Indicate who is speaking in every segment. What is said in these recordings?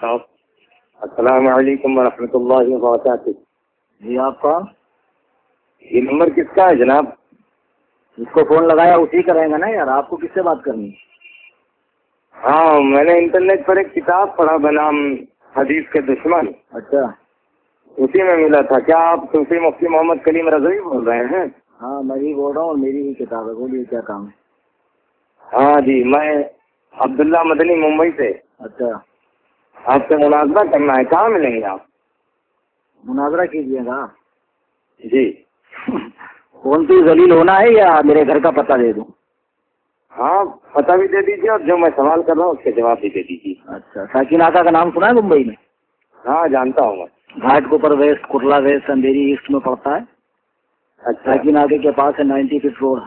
Speaker 1: السلام علیکم ورحمۃ اللہ وبرکاتہ.
Speaker 2: جی آپ کا
Speaker 1: یہ نمبر کس کا ہے جناب؟
Speaker 2: جس کو فون لگایا اسی کا رہے گا نا یار. آپ کو کس سے بات کرنی؟
Speaker 1: ہاں میں نے انٹرنیٹ پر ایک کتاب پڑھا بنام حدیث کے دشمن.
Speaker 2: اچھا
Speaker 1: اسی میں ملا تھا. کیا آپ صوفی مفتی محمد کلیم رضوی بول رہے ہیں؟
Speaker 2: ہاں میں ہی بول رہا ہوں اور میری ہی کتاب ہے. بولیے کیا کام ہے؟
Speaker 1: ہاں جی میں عبداللہ مدنی ممبئی سے.
Speaker 2: اچھا
Speaker 1: آپ سے مناظرہ کرنا ہے. کہاں ملیں گے آپ؟
Speaker 2: مناظرہ کیجیے گا.
Speaker 1: جی
Speaker 2: کون سی ذلیل ہونا ہے یا میرے گھر کا پتہ دے دوں؟
Speaker 1: ہاں پتہ بھی دے دیجیے اور جو میں سوال کر رہا ہوں اس کے جواب بھی دے دیجیے.
Speaker 2: اچھا ساکن آقا کا نام سنا ہے ممبئی میں؟
Speaker 1: ہاں جانتا ہوں میں.
Speaker 2: گھاٹ کوپر ویسٹ کرلا ویسٹ اندھیری ایسٹ میں پڑتا ہے.
Speaker 1: اچھا
Speaker 2: ساکن آقے کے پاس ہے 90 فٹ روڈ.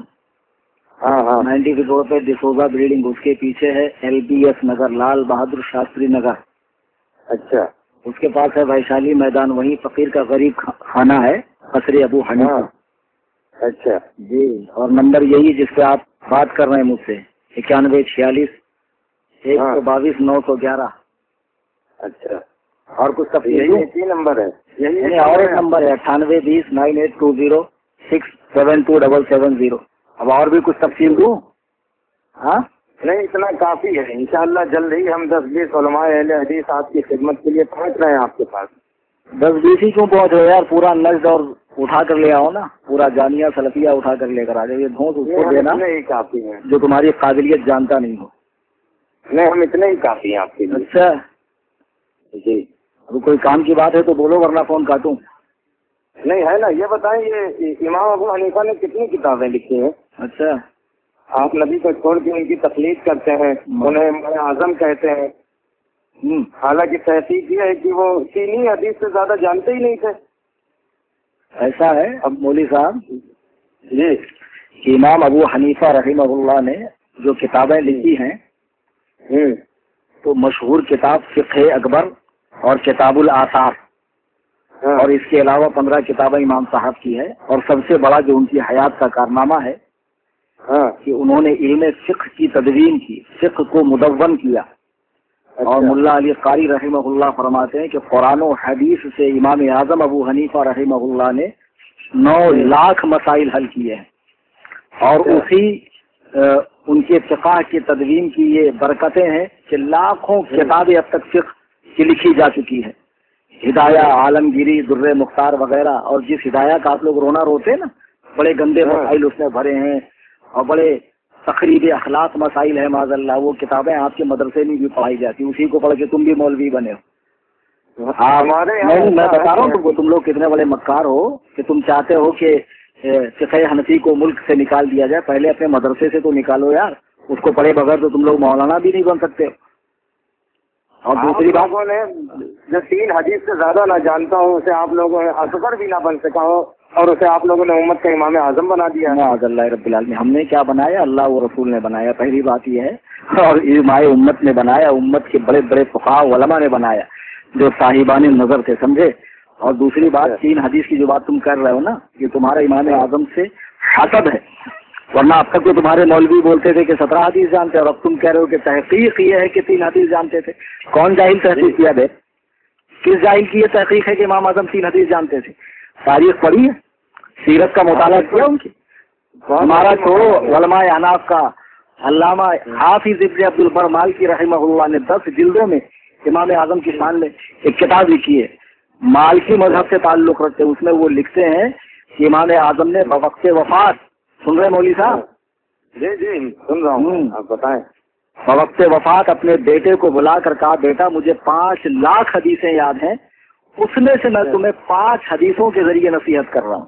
Speaker 1: ہاں ہاں
Speaker 2: 90 فٹ روڈ پہ ڈسوزا بلڈنگ. اس کے پیچھے ہے LBS نگر لال بہادر شاستری نگر.
Speaker 1: اچھا
Speaker 2: اس کے پاس ہے ویشالی میدان. وہیں فقیر کا غریب خانہ ہے قصر ابو حنیفہ.
Speaker 1: اچھا
Speaker 2: جی اور نمبر یہی جس پہ آپ بات کر رہے ہیں مجھ سے 9146 122 911.
Speaker 1: اچھا
Speaker 2: اور کچھ
Speaker 1: یہی ایک ہی نمبر ہے؟
Speaker 2: یہی اور ایک نمبر ہے 9820 9820 67270. اب اور بھی کچھ تفصیل دوں؟ ہاں
Speaker 1: نہیں اتنا کافی ہے. انشاءاللہ جلد ہی ہم 10-20 علماء اہل حدیث آپ کی خدمت کے لیے پہنچ رہے ہیں آپ کے پاس.
Speaker 2: 10-20 ہی کیوں پہنچ رہے یار؟ پورا نجد اور اٹھا کر لے آؤ نا. پورا جامعہ سلفیہ اٹھا کر لے کر آ جاؤ. یہ دھونس اس کو دینا
Speaker 1: ہی کافی ہے
Speaker 2: جو تمہاری قابلیت جانتا نہیں ہو.
Speaker 1: نہیں ہم اتنے ہی کافی ہیں آپ کے لیے.
Speaker 2: اچھا
Speaker 1: جی
Speaker 2: اب کوئی کام کی بات ہے تو بولو ورنہ فون کاٹوں.
Speaker 1: نہیں ہے نا. یہ بتائیں یہ امام ابو حنیفہ نے کتنی کتابیں لکھی ہیں؟
Speaker 2: اچھا
Speaker 1: آپ نبی کو چھوڑ کے ان کی تقلید کرتے ہیں, انہیں امام اعظم کہتے ہیں. حالانکہ تحقیق یہ ہے کہ وہ چینی حدیث سے زیادہ جانتے ہی نہیں تھے.
Speaker 2: ایسا ہے اب مولوی صاحب
Speaker 1: جی
Speaker 2: کہ امام ابو حنیفہ رحمہ اللہ نے جو کتابیں لکھی ہیں تو مشہور کتاب فقہ اکبر اور کتاب الآثار اور اس کے علاوہ 15 کتابیں امام صاحب کی ہے. اور سب سے بڑا جو ان کی حیات کا کارنامہ ہے کہ انہوں نے علم فقہ کی تدوین کی, فقہ کو مدون کیا. اور ملا علی قاری رحمہ اللہ فرماتے ہیں کہ قرآن و حدیث سے امام اعظم ابو حنیفہ رحمہ اللہ نے 9 لاکھ مسائل حل کیے ہیں. اور اسی ان کے فقہ کی تدوین کی یہ برکتیں ہیں کہ لاکھوں کتابیں اب تک فقہ کی لکھی جا چکی ہے. ہدایہ, عالمگیری, در مختار وغیرہ. اور جس ہدایہ کا آپ لوگ رونا روتے ہیں نا, بڑے گندے مسائل اس میں بھرے ہیں اور بڑے تقریب اخلاق مسائل ہیں معاذ اللہ. وہ کتابیں آپ کے مدرسے میں بھی پڑھائی جاتی. اسی کو پڑھ کے تم بھی مولوی بنے ہو. میں بتا رہا ہوں تم لوگ کتنے بڑے مکار ہو کہ تم چاہتے ہو کہ فقہ حنفی کو ملک سے نکال دیا جائے. پہلے اپنے مدرسے سے تو نکالو یار. اس کو پڑھے بغیر تو تم لوگ مولانا بھی نہیں بن سکتے. اور دوسری بات
Speaker 1: نے جو 3 حدیث سے زیادہ نہ جانتا ہوں اسے آپ لوگوں نے اصغر بھی نہ بن سکا ہو اور اسے آپ لوگوں نے امت کا امام اعظم بنا دیا.
Speaker 2: معاذ اللہ رب العالمین. ہم نے کیا بنایا؟ اللہ و رسول نے بنایا. پہلی بات یہ ہے. اور امام امت نے بنایا. امت کے بڑے بڑے فقہاء علماء نے بنایا جو صاحبان نظر تھے, سمجھے. اور دوسری بات 3 حدیث کی جو بات تم کر رہے ہو نا, یہ تمہارا امام اعظم سے حسد ہے. ورنہ اب تک تو تمہارے مولوی بولتے تھے کہ 17 حدیث جانتے, اور اب تم کہہ رہے ہو کہ تحقیق یہ ہے کہ 3 حدیث جانتے تھے. کون جاہل تحقیق کیا بے؟ کس جاہل کی یہ تحقیق ہے کہ امام اعظم 3 حدیث جانتے تھے؟ تاریخ پڑھی ہے, سیرت کا مطالعہ کیا ان کی؟ ہمارا چھوڑو, علماء احناف کا علامہ حافظ ابن عبد البر مالکی رحمہ اللہ نے 10 جلدوں میں امام اعظم کی شان میں ایک کتاب لکھی ہے. مالکی مذہب سے تعلق رکھتے ہیں. اس میں وہ لکھتے ہیں کہ امام اعظم نے بوقت وفات, سن رہے مولوی صاحب؟
Speaker 1: جی جی سن رہا ہوں, آپ بتائیں.
Speaker 2: بوقت وفات اپنے بیٹے کو بلا کر کہا, بیٹا مجھے 5 لاکھ حدیثیں یاد ہیں, اس میں سے میں تمہیں 5 حدیثوں کے ذریعے نصیحت کر رہا ہوں.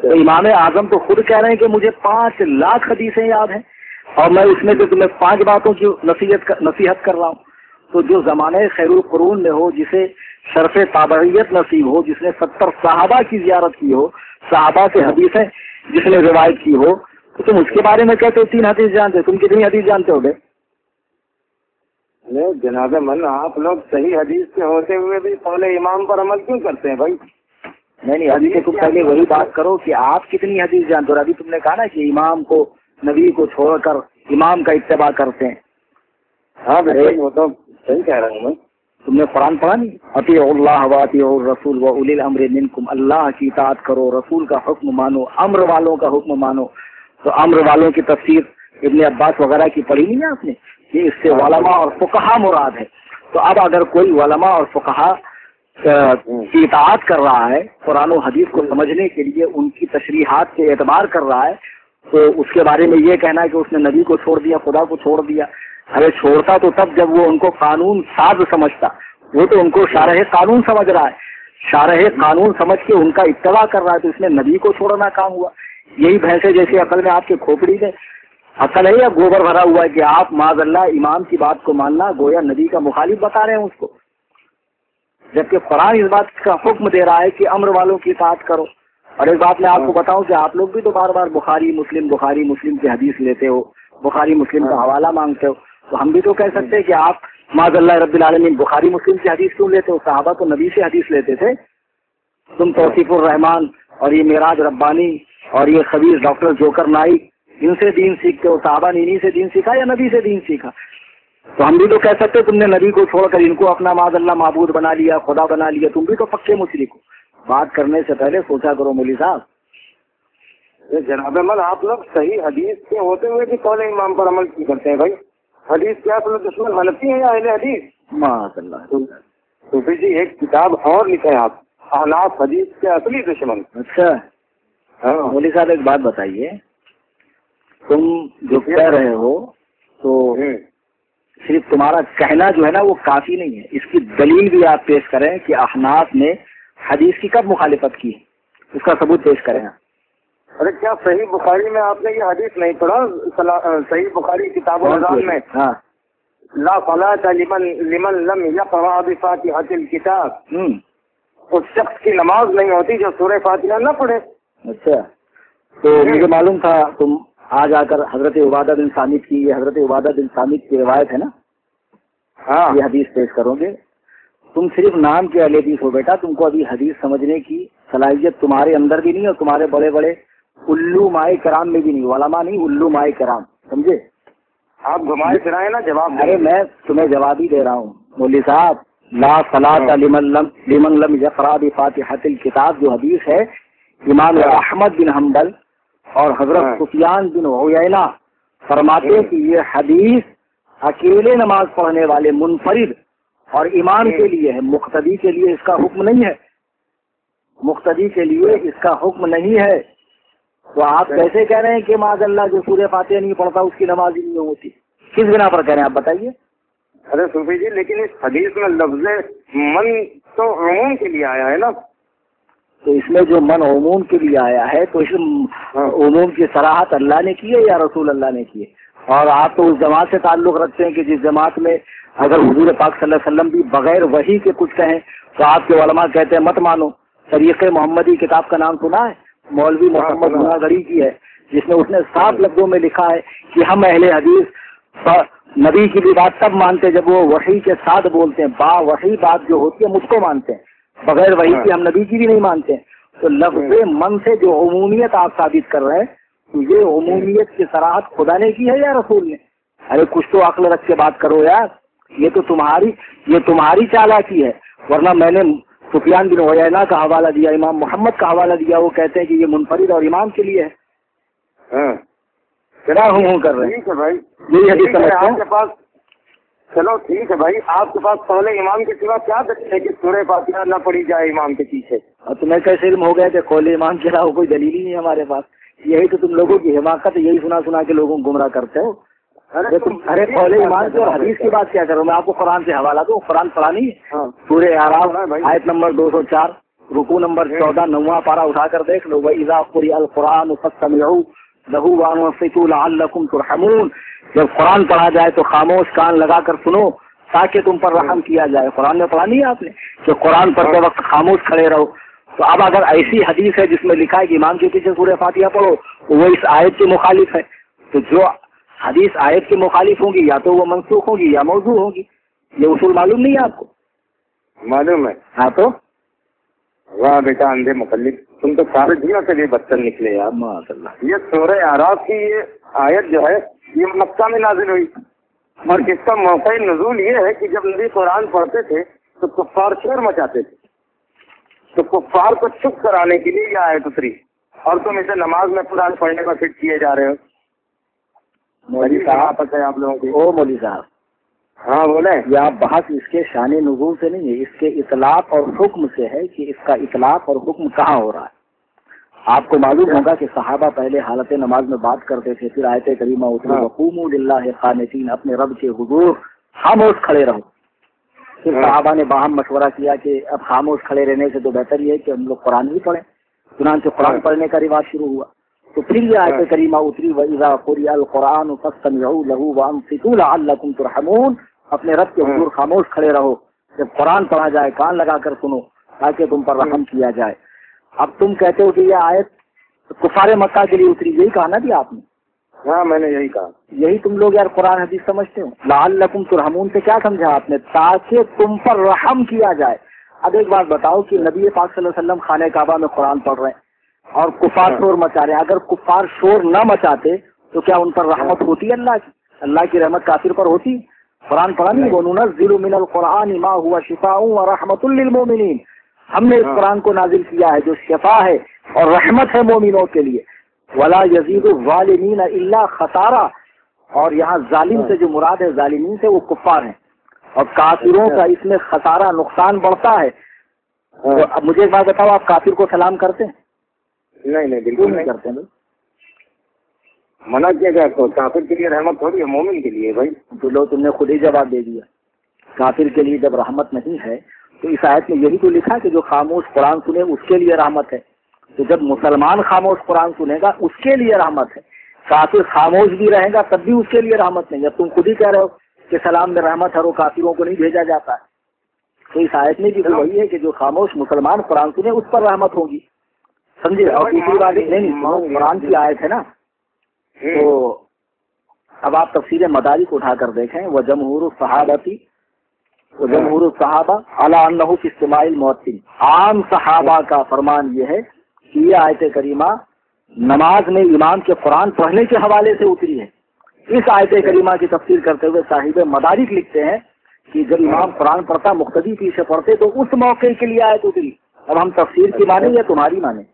Speaker 2: تو امام اعظم تو خود کہہ رہے ہیں کہ مجھے 5 لاکھ حدیثیں یاد ہیں اور میں اس میں سے تمہیں 5 باتوں کی نصیحت کر رہا ہوں. تو جو زمانے خیر القرون میں ہو, جسے شرف تابعیت نصیب ہو, جس نے 70 صحابہ کی زیارت کی ہو, صحابہ سے حدیثیں جس نے روایت کی ہو, تو تم اس کے بارے میں کہتے ہو 3 حدیث جانتے. تم کتنی حدیث جانتے ہو گے؟
Speaker 1: نہیں جناب من, آپ لوگ صحیح حدیث کے ہوتے ہوئے بھی قول امام پر عمل کیوں کرتے ہیں بھائی؟
Speaker 2: نہیں ابھی تو تم پہلے وہی بات کرو کہ آپ کتنی حدیث جانتے ہو. ابھی تم نے کہا نا کہ امام کو, نبی کو چھوڑ کر امام کا اتباع کرتے ہیں.
Speaker 1: ہاں وہ تو صحیح کہہ رہا ہوں میں.
Speaker 2: تم نے قرآن پڑھا نہیں؟ اطیعوا اللہ واطیعوا الرسول واولی الامر منکم، اللہ کی اطاعت کرو، رسول کا حکم مانو، امر والوں کا حکم مانو. تو امر والوں کی تفسیر ابن عباس وغیرہ کی پڑھی نہیں ہے آپ نے؟ یہ اس سے علماء اور فقہا مراد ہے. تو اب اگر کوئی علماء اور فقہا کی اطاعت کر رہا ہے، قرآن و حدیث کو سمجھنے کے لیے ان کی تشریحات سے اعتبار کر رہا ہے، تو اس کے بارے میں یہ کہنا ہے کہ اس نے نبی کو چھوڑ دیا، خدا کو چھوڑ دیا. ارے چھوڑتا تو تب جب وہ ان کو قانون ساز سمجھتا. وہ تو ان کو شارح قانون سمجھ رہا ہے، شارح قانون سمجھ کے ان کا اتباع کر رہا ہے. تو اس میں نبی کو چھوڑنا کام ہوا. یہی بھینسے جیسے عقل میں آپ کے کھوپڑی میں عقل ہے یا گوبر بھرا ہوا ہے کہ آپ معاذ اللہ امام کی بات کو ماننا گویا نبی کا مخالف بتا رہے ہیں اس کو، جبکہ قرآن اس بات کا حکم دے رہا ہے کہ امر والوں کی اطاعت کرو. اور ایک بات میں آپ کو بتاؤں کہ آپ لوگ بھی تو بار بار بخاری مسلم کی حدیث لیتے ہو، بخاری مسلم کا حوالہ مانگتے ہو. تو ہم بھی تو کہہ سکتے ہیں کہ آپ معاذ اللہ رب العالمین بخاری مسلم کی حدیث کیوں لیتے ہو؟ صحابہ تو نبی سے حدیث لیتے تھے. تم توصیف الرحمان اور یہ معراج ربانی اور یہ خبیث ڈاکٹر جوکر نائک ان سے دین سیکھتے ہو. صحابہ نے انہی سے دین سیکھا یا نبی سے دین سیکھا؟ تو ہم بھی تو کہہ سکتے تم نے نبی کو چھوڑ کر ان کو اپنا معاذ اللہ معبود بنا لیا، خدا بنا لیا. تم بھی تو پکے مشرک ہو. بات کرنے سے پہلے سوچا کرو مولوی صاحب.
Speaker 1: جناب من آپ لوگ صحیح حدیث کے ہوتے ہوئے بھی قول امام پر عمل کی کرتے ہیں بھائی. حدیث کیا اصل دشمن حنفی ہے یا اہل حدیث؟
Speaker 2: معاذ اللہ.
Speaker 1: صوفی جی ایک کتاب اور لکھے آپ، احناف حدیث کے اصلی دشمن.
Speaker 2: اچھا مولوی صاحب ایک بات بتائیے، تم جو کہہ رہے ہو تو صرف تمہارا کہنا جو ہے نا وہ کافی نہیں ہے. اس کی دلیل بھی آپ پیش کریں کہ احناف نے حدیث کی کب مخالفت کی، اس کا ثبوت پیش کریں.
Speaker 1: ارے کیا صحیح بخاری میں آپ نے یہ حدیث نہیں پڑھا؟ صحیح بخاری کتاب الاذان میں لا صلاۃ لمن لم یقرأ بفاتحۃ الکتاب، اس شخص کی نماز نہیں ہوتی جو سورہ فاتحہ نہ پڑھے.
Speaker 2: اچھا تو مجھے معلوم تھا تم آج آ کر حضرت عبادہ بن صامت کی، یہ حضرت عبادہ بن صامت کی روایت ہے نا، ہاں یہ حدیث پیش کرو گے. تم صرف نام کے اہل حدیث ہو بیٹا، تم کو ابھی حدیث سمجھنے کی صلاحیت تمہارے اندر بھی نہیں اور تمہارے بڑے بڑے الو مائے کرام میں بھی نہیں. علماء نہیں، الو مائے کرام، سمجھے؟ آپ گھمائے پھرائے نا جواب. ارے میں تمہیں جواب ہی دے رہا ہوں مولوی صاحب. لا صلاۃ لمن لم یقرأ بفاتحۃ الکتاب جو حدیث ہے، امام احمد بن حنبل اور حضرت سفیان بن عیینہ فرماتے ہیں کہ یہ حدیث اکیلے نماز پڑھنے والے منفرد اور امام کے لیے ہے، مقتدی کے لیے اس کا حکم نہیں ہے. مقتدی کے لیے اس کا حکم نہیں ہے. تو آپ کیسے کہہ رہے ہیں کہ معاذ اللہ جو سورہ فاتحہ نہیں پڑھتا اس کی نماز ہی نہیں ہوتی؟ کس بنا پر کہہ رہے ہیں آپ بتائیے؟
Speaker 1: ارے صوفی جی لیکن اس حدیث میں لفظ من تو عموم کے لیے آیا ہے نا.
Speaker 2: تو اس میں جو من عموم کے لیے آیا ہے تو اس عموم کی صراحت اللہ نے کی ہے یا رسول اللہ نے کی ہے؟ اور آپ تو اس جماعت سے تعلق رکھتے ہیں کہ جس جماعت میں اگر حضور پاک صلی اللہ علیہ وسلم بھی بغیر وحی کے کچھ کہیں تو آپ کے علماء کہتے ہیں مت مانو. طریق محمدی کتاب کا نام سنا ہے؟ مولوی محمد مناگڑی کی ہے، جس میں اس نے صاف لفظوں میں لکھا ہے کہ ہم اہل حدیث نبی کی بھی بات تب مانتے جب وہ وحی کے ساتھ بولتے ہیں. با وحی بات جو ہوتی ہے مجھ کو مانتے ہیں، بغیر وحی کی ہم نبی کی بھی نہیں مانتے ہیں. تو لفظ من سے جو عمومیت آپ ثابت کر رہے ہیں تو یہ عمومیت کی صراحت خدا نے کی ہے یا رسول نے؟ ارے کچھ تو عقل رکھ کے بات کرو یار. یہ تو تمہاری چالاکی ہے. ورنہ میں نے سفیان بن عیینہ کا حوالہ دیا، امام محمد کا حوالہ دیا، وہ کہتے ہیں کہ یہ منفرد اور امام کے لیے ہے. کیا ہوں کر رہے ہیں؟ ٹھیک ہے بھائی، یہی حدیث سمجھتے ہیں.
Speaker 1: چلو ٹھیک ہے بھائی، آپ کے پاس پہلے امام کے سوا کیا دلیل ہے کہ سورہ فاتحہ نہ پڑھی جائے امام کے پیچھے؟
Speaker 2: اور تمہیں کیسے علم ہو گیا کہ قول امام کے علاوہ کوئی دلیل ہی نہیں ہے ہمارے پاس؟ یہی تو تم لوگوں کی حماقت، یہی سنا کے لوگوں کو گمراہ کرتے ہو. ارے قول امام کی اور حدیث کی بات کیا کرو؟ میں آپ کو قرآن سے حوالہ دوں. قرآن پڑھا نہیں ہے؟ سورہ اعراف آیت نمبر 204 رکوع نمبر 14 9واں پارہ اٹھا کر دیکھ لو. وَإِذَا قُرِئَ الْقُرْآنُ فَاسْتَمِعُوا لَهُ وَأَنصِتُوا لَعَلَّكُمْ تُرْحَمُونَ. جب قرآن پڑھا جائے تو خاموش کان لگا کر سنو تاکہ تم پر رحم کیا جائے. قرآن میں پڑھا نہیں ہے آپ نے کہ قرآن پڑھتے وقت خاموش کھڑے رہو؟ تو اب اگر ایسی حدیث ہے جس میں لکھا ہے کہ امام کے پیچھے سورہ فاتحہ پڑھو تو وہ اس آیت کے مخالف ہے. تو جو حدیث آیت کے مخالف ہوں گی یا تو وہ منسوخ ہوگی یا موضوع ہوگی. یہ اصول معلوم نہیں ہے آپ کو؟
Speaker 1: معلوم ہے.
Speaker 2: ہاں تو
Speaker 1: واہ بیٹا اندھے مخلف، تم تو سارے دنیا کے لیے بدتر نکلے یار.
Speaker 2: ماشاء اللہ.
Speaker 1: یہ سورہ اعراف کی یہ آیت جو ہے یہ مکہ میں نازل ہوئی. اور اس کا موقع نزول یہ ہے کہ جب نبی قرآن پڑھتے تھے تو کفار شور مچاتے تھے، تو کفار کو چپ کرانے کے لیے یہ آیت اتری، اور تم اسے نماز میں قرآن پڑھنے کا فٹ کیے جا رہے ہو۔
Speaker 2: مولوی صاحب
Speaker 1: ہے آپ لوگوں کی؟
Speaker 2: او مولوی صاحب،
Speaker 1: ہاں بولیں۔
Speaker 2: یہ بحث اس کے شان نزول سے نہیں ہے، اس کے اطلاق اور حکم سے ہے کہ اس کا اطلاق اور حکم کہاں ہو رہا ہے۔ آپ کو معلوم ہوگا کہ صحابہ پہلے حالت نماز میں بات کرتے تھے، پھر آیت کریمہ اتری وقوموا للہ قانتین، اپنے رب کے حضور خاموش کھڑے رہو۔ پھر صحابہ نے باہم مشورہ کیا کہ اب خاموش کھڑے رہنے سے تو بہتر یہ ہے کہ ہم لوگ قرآن ہی پڑھیں، چنانچہ قرآن پڑھنے کا رواج شروع ہوا۔ تو پھر یہ آیت کریمہ اتری وَإِذَا قُرِئَ الْقُرْآنُ فَاسْتَمِعُوا لَهُ وَأَنصِتُوا لَعَلَّكُمْ تُرْحَمُونَ، اپنے رب کے حضور خاموش کھڑے رہو، جب قرآن پڑھا جائے کان لگا کر سنو تاکہ تم پر رحم کیا جائے۔ اب تم کہتے ہو کہ یہ آیت کفار مکہ کے لیے اتری، یہی کہا نا جی آپ نے؟
Speaker 1: ہاں میں نے یہی کہا۔
Speaker 2: یہی تم لوگ یار قرآن حدیث سمجھتے ہو؟ لعلکم ترحمون سے کیا سمجھا آپ نے؟ تاکہ تم پر رحم کیا جائے۔ اب ایک بات بتاؤ کہ نبی پاک صلی اللہ علیہ وسلم خانہ کعبہ میں قرآن پڑھ رہے ہیں اور کفار شور مچا رہے ہیں، اگر کفار شور نہ مچاتے تو کیا ان پر رحمت ہوتی؟ اللہ کی رحمت کافر پر ہوتی؟ قرآن پڑھا نہیں، وَنُنَزِّلُ مِنَ الْقُرْآنِ مَا هُوَ شِفَاءٌ وَرَحْمَةٌ لِّلْمُؤْمِنِينَ، ہم نے اس قرآن کو نازل کیا ہے جو شفا ہے اور رحمت ہے مومنوں کے لیے۔ وَلَا يَزِيدُ الظَّالِمِينَ إِلَّا خَسَارًا، اور یہاں ظالم سے جو مراد ہے ظالمین سے وہ کفار ہیں، اور کافروں کا اس میں خسارہ نقصان بڑھتا ہے۔ تو اب مجھے ایک بات بتاؤ، آپ کافر کو سلام کرتے ہیں؟
Speaker 1: نہیں بالکل نہیں
Speaker 2: کرتے ہیں۔
Speaker 1: منع کیا گیا تو کافر کے لیے رحمت تھوڑی ہے، مومن کے لیے۔ بھائی
Speaker 2: تو لو تم نے خود ہی جواب دے دیا، کافر کے لیے جب رحمت نہیں ہے تو اس آیت میں یہی تو لکھا کہ جو خاموش قرآن سنے اس کے لیے رحمت ہے، تو جب مسلمان خاموش قرآن سنے گا اس کے لیے رحمت ہے، کافر خاموش بھی رہے گا تب بھی اس کے لیے رحمت نہیں ہے۔ تم خود ہی کہہ رہے ہو کہ سلام میں رحمت ہے اور کافروں کو نہیں بھیجا جاتا ہے، تو اس آیت میں بھی وہی ہے کہ جو خاموش مسلمان قرآن سنے اس پر رحمت ہوگی، سمجھے؟ اور دوسری بات نہیں، قرآن کی آیت ہے نا، تو اب آپ تفسیر مدارک اٹھا کر دیکھیں، وجمہور الصحابہ علی انہ فی استماع المؤذن، عام صحابہ کا فرمان یہ ہے کہ یہ آیت کریمہ نماز میں امام کے قرآن پڑھنے کے حوالے سے اتری ہے۔ اس آیت کریمہ کی تفسیر کرتے ہوئے صاحب مدارک لکھتے ہیں کہ جب امام قرآن پڑھتا مقتدی پیچھے پڑھتے تو اس موقع کے لیے آیت اتری۔ اب ہم تفسیر کی مانیں یا تمہاری مانیں؟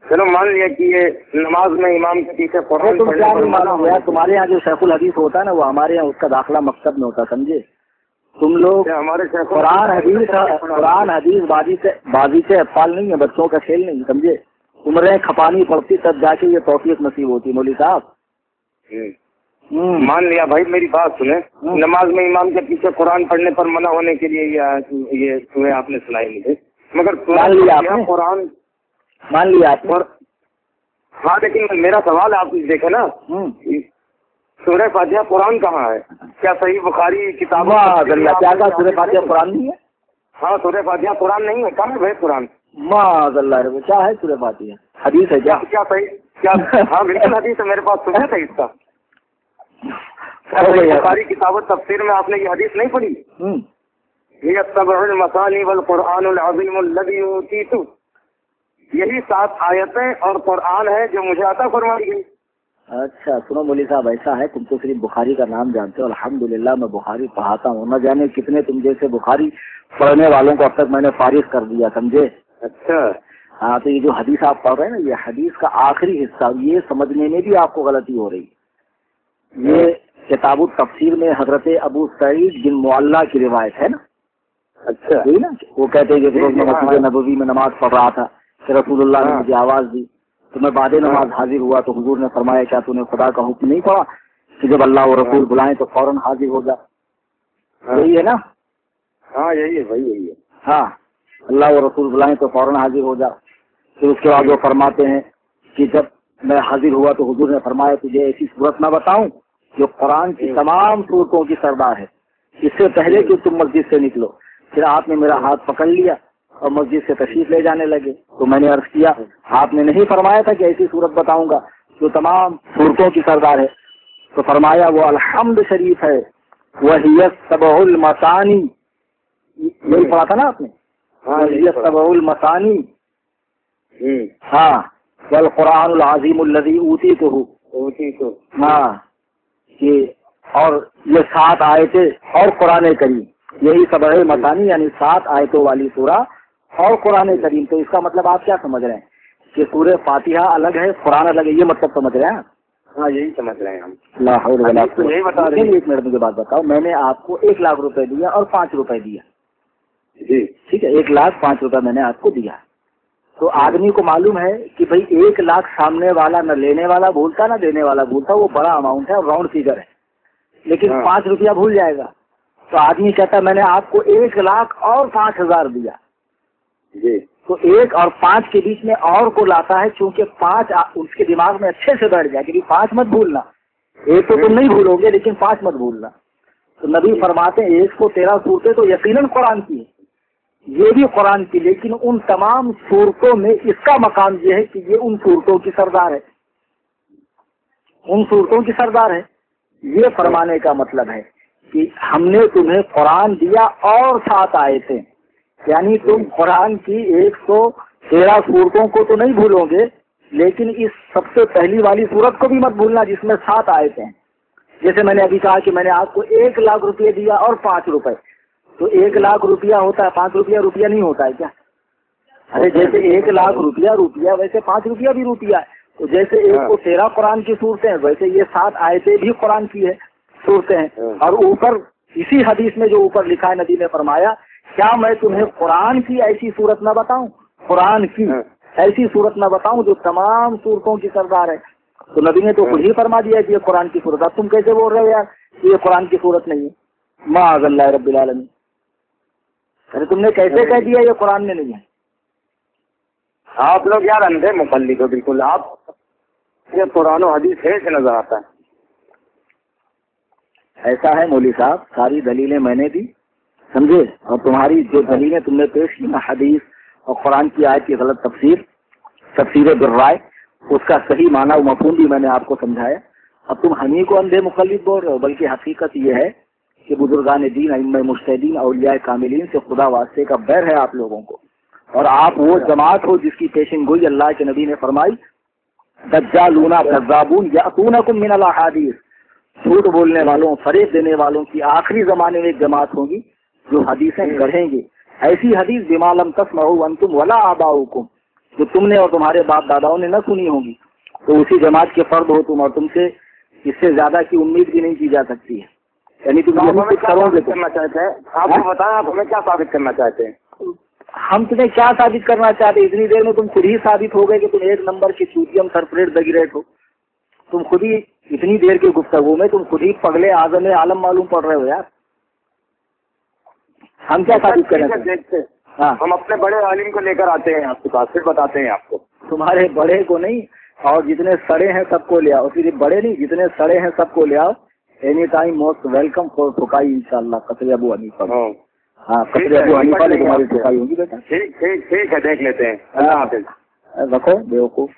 Speaker 1: چلو مان لیا کہ یہ نماز میں امام کے پیچھے قرآن
Speaker 2: تم کیا نہیں مانا ہوا؟ تمہارے یہاں جو شیخ الحدیث ہوتا ہے نا وہ ہمارے یہاں اس کا داخلہ مکتب میں ہوتا، سمجھے؟ تم لوگ
Speaker 1: ہمارے
Speaker 2: قرآن حدیث بازی سے اطفال نہیں ہے، بچوں کا کھیل نہیں، سمجھے؟ عمریں کھپانی پڑتی تب جا کے یہ توفیق نصیب ہوتی۔ مولوی صاحب
Speaker 1: مان لیا بھائی، میری بات سنیں، نماز میں امام کے پیچھے قرآن پڑھنے پر منع ہونے کے لیے یہ تمہیں آپ نے سنائی مجھے، مگر
Speaker 2: مان لیا آپ نے؟
Speaker 1: قرآن
Speaker 2: مان لیا آپ نے؟
Speaker 1: ہاں لیکن میرا سوال آپ دیکھیں نا، سورہ فاتحہ قرآن کہاں ہے؟ کیا صحیح بخاری کتاب
Speaker 2: کیا سورہ فاتحہ قرآن نہیں ہے؟
Speaker 1: ہاں سورہ فاتحہ قرآن نہیں ہے، کہاں ہے بھائی قرآن؟
Speaker 2: معاذ اللہ، کیا ہے سورہ فاتحہ؟ حدیث ہے کیا؟
Speaker 1: کیا صحیح کیا؟ ہاں بالکل حدیث ہے، میرے پاس سنت ہے اس کا۔ بخاری کتاب تفسیر میں آپ نے یہ حدیث نہیں پڑھی؟ یہ السبع المثانی والقرآن العظیم الذی اوتیت، یہی 7 آیتیں اور قرآن ہے جو مجھے عطا فرمائی گئی۔
Speaker 2: اچھا سنو مولوی صاحب، ایسا ہے تم تو صرف بخاری کا نام جانتے ہو، الحمدللہ میں بخاری پڑھاتا ہوں، نہ جانے کتنے تم جیسے بخاری پڑھنے والوں کو اب تک میں نے فارغ کر دیا، سمجھے؟
Speaker 1: اچھا
Speaker 2: ہاں، تو یہ جو حدیث آپ پڑھ رہے ہیں نا، یہ حدیث کا آخری حصہ، یہ سمجھنے میں بھی آپ کو غلطی ہو رہی ہے۔ یہ کتاب التفسیر میں حضرت ابو سعید بن معلہ کی روایت ہے نا۔
Speaker 1: اچھا
Speaker 2: یہی نا، وہ کہتے ہیں کہ روز میں مسجد نبوی میں نماز پڑھ رہا تھا کہ رسول اللہ نے مجھے آواز دی تو میں بعد نماز حاضر ہوا تو حضور نے فرمایا کیا تو نے خدا کا حکم نہیں پڑھا کہ جب اللہ و رسول بلائیں تو فوراً حاضر ہو جا؟ یہی ہے نا؟
Speaker 1: ہاں یہی ہے بھائی، یہی ہے۔
Speaker 2: ہاں، اللہ و رسول بلائیں تو فوراً حاضر ہو جا۔ پھر اس کے بعد وہ فرماتے ہیں کہ جب میں حاضر ہوا تو حضور نے فرمایا تجھے ایسی صورت نہ بتاؤں جو قرآن کی تمام صورتوں کی سردار ہے، اس سے پہلے کہ تم مسجد سے نکلو۔ پھر آپ نے میرا ہاتھ پکڑ لیا اور مسجد سے تشریف لے جانے لگے تو میں نے عرض کیا آپ نے نہیں فرمایا تھا کہ ایسی صورت بتاؤں گا جو تمام صورتوں کی سردار ہے؟ تو فرمایا وہ الحمد شریف ہے، وہی السبع المثانی، یہی پڑھا تھا نا آپ نے؟ وہی السبع المثانی، ہاں، والقرآن العظیم الذی اوتیتہ، ہاں، کہ اور یہ 7 آیتیں اور قرآن کریم، یہی سبع مثانی یعنی 7 آیتوں والی سورہ اور قرآن کریم. تو اس کا مطلب آپ کیا سمجھ رہے ہیں کہ سورہ فاتحہ الگ ہے قرآن الگ ہے، یہ مطلب سمجھ رہے ہیں؟
Speaker 1: ہاں یہی سمجھ رہے ہیں ہم.
Speaker 2: لا حول ولا قوت.
Speaker 1: یہی بتا رہے ہیں.
Speaker 2: ایک منٹ مجھے بات بتاؤ، میں نے آپ کو 1 لاکھ روپے دیا اور 5 روپے دیا،
Speaker 1: جی
Speaker 2: ٹھیک ہے، 1,05,000 روپے میں نے آپ کو دیا. تو آدمی کو معلوم ہے کہ بھائی 1 لاکھ سامنے والا نہ لینے والا بھولتا نہ دینے والا بھولتا، وہ بڑا اماؤنٹ ہے اور راؤنڈ فیگر ہے، لیکن 5 روپیہ بھول جائے گا. تو آدمی کہتا ہے میں نے آپ کو 1 لاکھ اور 5,000 دیا.
Speaker 1: جی
Speaker 2: تو 1 اور 5 کے بیچ میں اور کو لاتا ہے، چونکہ 5 اس کے دماغ میں اچھے سے بیٹھ جائے کہ 5 مت بھولنا. 1 تو تم نہیں بھولو گے لیکن 5 مت بھولنا. تو نبی فرماتے ہیں 113 صورتیں تو یقیناً قرآن کی ہیں، یہ بھی قرآن کی، لیکن ان تمام صورتوں میں اس کا مقام یہ ہے کہ یہ ان صورتوں کی سردار ہے، ان صورتوں کی سردار ہے. یہ فرمانے کا مطلب ہے کہ ہم نے تمہیں قرآن دیا اور 7 آیتیں، یعنی تم قرآن کی 113 صورتوں کو تو نہیں بھولو گے، لیکن اس سب سے پہلی والی صورت کو بھی مت بھولنا جس میں 7 آیتیں ہیں. جیسے میں نے ابھی کہا کہ میں نے آپ کو 1 لاکھ روپے دیا اور 5 روپے، تو 1 لاکھ روپیہ ہوتا ہے، 5 روپیہ روپیہ نہیں ہوتا ہے کیا؟ ارے جیسے 1 لاکھ روپیہ روپیہ ویسے 5 روپیہ بھی روپیہ ہے. تو جیسے 113 قرآن کی صورتیں ہیں ویسے یہ 7 آیتیں بھی قرآن کی ہے صورتیں ہیں. اور اوپر اسی حدیث میں جو اوپر لکھا ہے نبی نے فرمایا کیا میں تمہیں قرآن کی ایسی صورت نہ بتاؤں، قرآن کی ایسی صورت نہ بتاؤں جو تمام صورتوں کی سردار ہے. تو نبی نے تو خود ہی فرما دیا کہ یہ قرآن کی صورت. اب تم کیسے بول رہے ہو یار کہ یہ قرآن کی صورت نہیں ہے؟ معاذ اللہ رب العالمین. ارے تم نے کیسے کہہ دیا یہ قرآن میں نہیں ہے؟
Speaker 1: آپ لوگ یار اندھے مقلد ہو بالکل. آپ یہ قرآن و حدیث ہے سے نظر آتا ہے.
Speaker 2: ایسا ہے مولوی صاحب، ساری دلیلیں میں نے دی سمجھے، اور تمہاری جو دلیلیں تم نے پیش کی نا حدیث اور قرآن کی آیت کی غلط تفسیر بالرائے، اس کا صحیح معنی و مفہوم بھی میں نے آپ کو سمجھایا. اب تم ہم ہی کو اندھے مقلد بول رہے ہو، بلکہ حقیقت یہ ہے کہ بزرگان دین، ائمہ مجتہدین، اولیاء کاملین سے خدا واسطے کا بیر ہے آپ لوگوں کو. اور آپ وہ جماعت ہو جس کی پیشن گوئی اللہ کے نبی نے فرمائی دجالون کذابون یاتونکم من الاحادیث، جھوٹ بولنے والوں، فریب دینے والوں کی آخری زمانے میں ایک جماعت ہوگی جو حدیثیں گڑھیں گے، ایسی حدیث بما لم تسمعوا انتم ولا آباؤکم، جو تم نے اور تمہارے باپ داداؤں نے نہ سنی ہوگی. تو اسی جماعت کے فرد ہو تم، اور تم سے اس سے زیادہ کی امید بھی نہیں کی جا سکتی ہے. یعنی تم
Speaker 1: ہمیں کیا ثابت کرنا چاہتے ہیں؟ آپ کو بتائیں آپ ہمیں کیا ثابت کرنا چاہتے ہیں؟
Speaker 2: ہم تمہیں کیا ثابت کرنا چاہتے ہیں؟ اتنی دیر میں تم خود ہی ثابت ہو گئے کہ تم 1 نمبر کی چوتیم سرپریٹ دگریٹ ہو. تم خود ہی اتنی دیر کی گفتگو میں تم خود ہی پگلے اعظم عالم معلوم پڑ رہے ہو یار. ہم کیا ثابت کرنا چاہتے ہیں؟ ہاں
Speaker 1: ہم اپنے بڑے عالم کو لے کر آتے ہیں آپ کے پاس، پھر بتاتے ہیں آپ کو.
Speaker 2: تمہارے بڑے کو نہیں، اور جتنے سڑے ہیں سب کو لے آؤ. صرف بڑے نہیں، جتنے سڑے ہیں سب کو لے آؤ. Any time most welcome for ٹھکائی انشاءاللہ. قصر ابو حنیفہ. ہاں قصر ابو حنیفہ میں تمہاری ٹھکائی ہوگی بیٹا.
Speaker 1: ٹھیک ہے دیکھ لیتے ہیں. اللہ حافظ.
Speaker 2: رکھو بیوقوف.